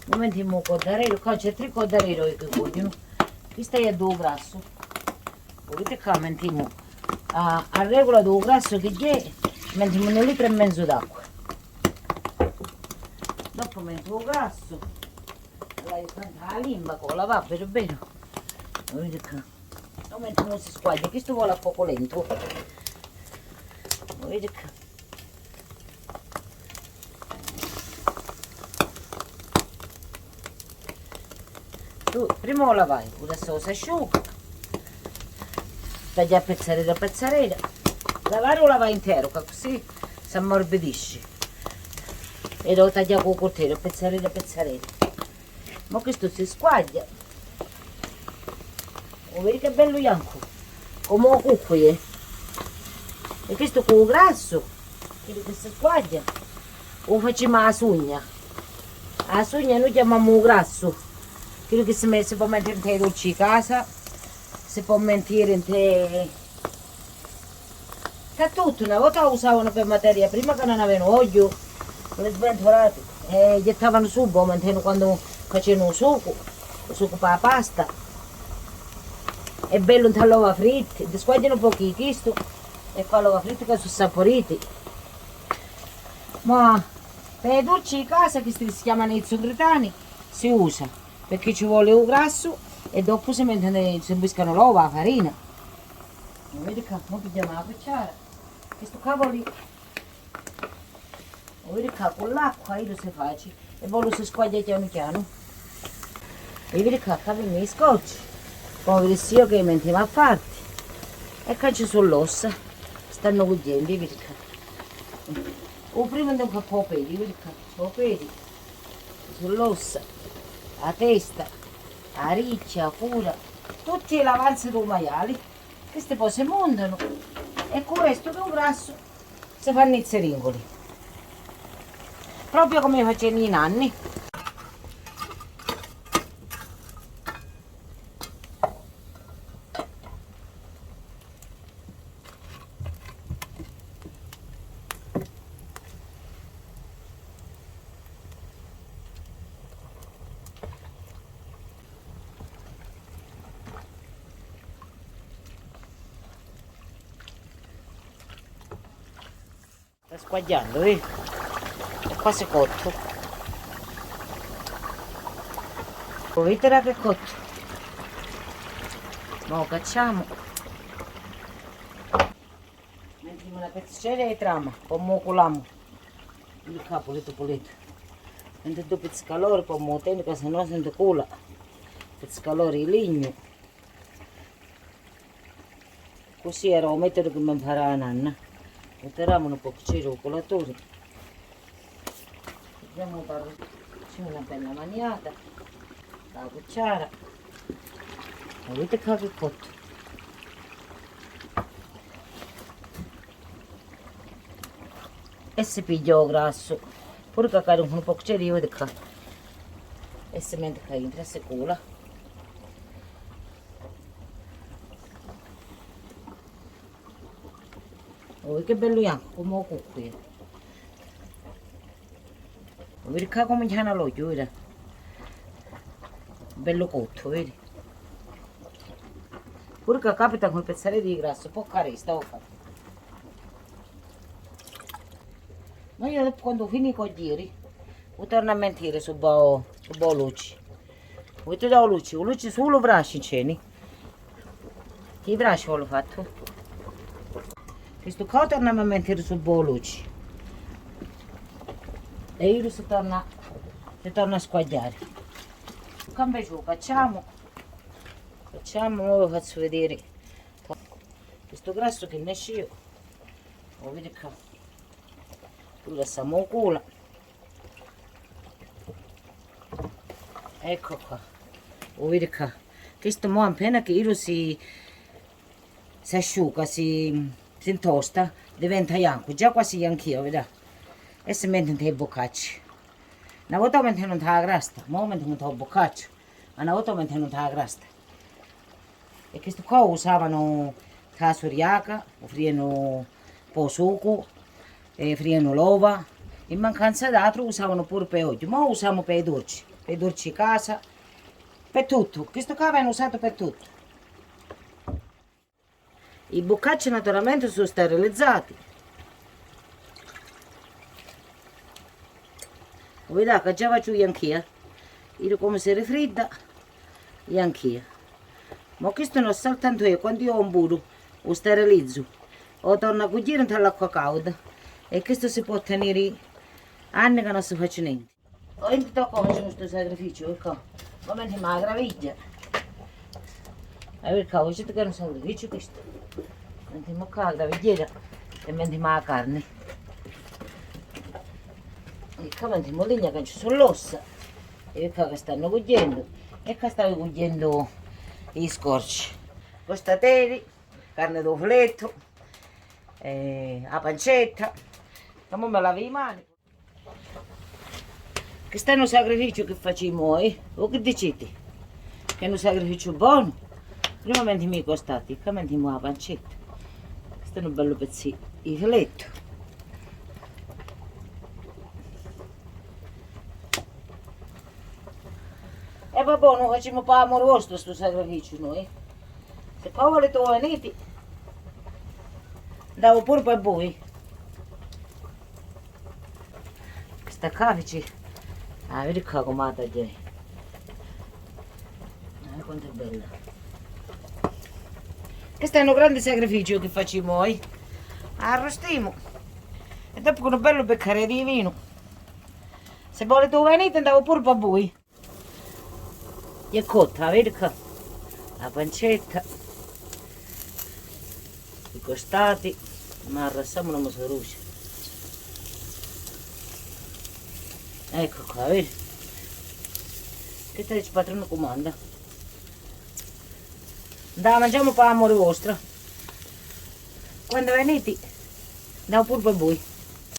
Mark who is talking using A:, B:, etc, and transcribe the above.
A: Momentiamo codarello, qua c'è 3 codarello che vogliono. Questo è 2 grasso. Vedete qua, mettiamo a regola 2 grasso che c'è, mettiamo 1,5 litri d'acqua. Dopo metto il grasso, la limba con la va per bene. Vedete qua. Lo mettiamo si squaglia, questo vuole a poco lento. Vedete qua. Tu prima lo lavai, adesso si asciuga, taglia a pezzarella, lavare lo lavai intero, così si ammorbidisce. E lo taglia con il coltello, pezzarella. Ma questo si squaglia. Vedi che bello bianco, come un cucchiaio. E questo con il grasso, che si squaglia, lo facciamo a sugna. A sugna noi chiamiamo grasso. Quello che si può mettere in te dolci casa, si può mettere in te... Sa tutto, una volta lo usavano per materia prima che non avevano olio, le sventolate, e gettavano subito, quando facevano il succo per la pasta. È bello in l'uova fritta, ti squagliano un po' questo e fa l'uova fritta che sono saporiti. Ma per i dolci di casa, che si chiamano i zuccheritani, si usa. Perché ci vuole un grasso e dopo si imbiscano l'uova, la farina. Vedi qua, ora pigliamo la cucciara. Questo cavolo lì. Vedi qua, con l'acqua io lo si faccio e poi lo si squaglia piano. E vedi qua, abbiamo i scotch. Come vedi io che mettiamo a farti. E qua ci sono l'ossa. Stanno cucendo, vedi qua. O prima andiamo a po' peli, vedi qua, po' peli. Sull'ossa. La testa, la riccia, la cura, tutte le avanze dei maiali, queste poi si montano e con il resto del grasso si fanno i zeringoli, proprio come facevano i nanni. Sta squagliando, è quasi cotto. Vedete che è cotto. Ora cacciamo. Mettiamo una pezzettella di trama, poi moculamo il capo, pulito. Mentre due pezzi calore, poi motendo, che se no sente cola. Pezzi calore di legno. Così era il metodo che mi imparava la nanna. Mettiamo un po' di colatore. Andiamo a dare una bella maniata, la cucciara. Vedete che è cotto. E si piglia il grasso. Pure che cade un po' di vedete qua. E si mette qua dentro, si cola. Oh, che bello bianco, come un cucchiaio. Vedi qua come c'è l'olio, vedi? Bello cotto, vedi? Pure che capita con il pezzale di grasso, può caresta, ho fatto. Ma io dopo quando finì con i giri, torno a mentire su luci. Vedete da luci solo bracci ceni. Che bracci l'ho fatto? Questo qua torniamo a mentire su luci. E io si torna a squagliare. Cambia giù, facciamo, ora vi faccio vedere questo grasso che ne esce io. Lo vedete qua. Poi lasciamo il culo. Ecco qua. Lo vedete qua. Questo mo appena che io si asciuga, si intosta, diventa bianco, già quasi bianchino, vedete? E si mette in boccacci. Una volta mettevano in la crasta, ora mettono in boccaccio, ma una volta mettevano in la crasta. E questo qua usavano la suriaca, friano un po' succo, friano l'ova. In mancanza d'altro usavano pure per oggi, ma usiamo per i dolci. per dolci casa, per tutto. Questo qua viene usato per tutto. I boccacci naturalmente sono sterilizzati. Vedete che già faccio io anch'io. Io come si rifredda, io anch'io. Ma questo non soltanto io, quando io ho un burro, lo sterilizzo, lo torno a cucire nell'acqua calda e questo si può tenere anni che non si faccia niente. Ora ti tocca facere questo sacrificio, ecco. Ma mentre mi graviglia. Perché oggi che è un sacrificio questo. Mentre mi la gravigliera e mentre mi la carne. Ecco, mentre mi legna che ci sono l'ossa. Ecco che stanno cucendo. E che stavo cucendo i scorci. Costateri, carne d'ofoletto, la pancetta. E ora me lavo le mani. Questo è un sacrificio che facciamo noi, o che dicete? Che è un sacrificio buono. Prima mi costati, poi la pancetta. Questo è un bello pezzetto di filetto. E va buono, facciamo per amore vostro questo sacrificio noi. Se poi volete venire, andavo pure per voi. Questa cavice. Ah, vedi qua come la già. Ah, quanto è bella. Questo è un grande sacrificio che facciamo noi. Arrostiamo. E dopo con un bello beccare di vino. Se volete venite andavo pure per voi. E cotta, vedi qua. La pancetta. I costati. Ma arrassiamo una mosaruccia. Ecco qua, vedi? Che te il patrono comanda. Da mangiamo per amore vostro. Quando venite, andiamo pure per voi.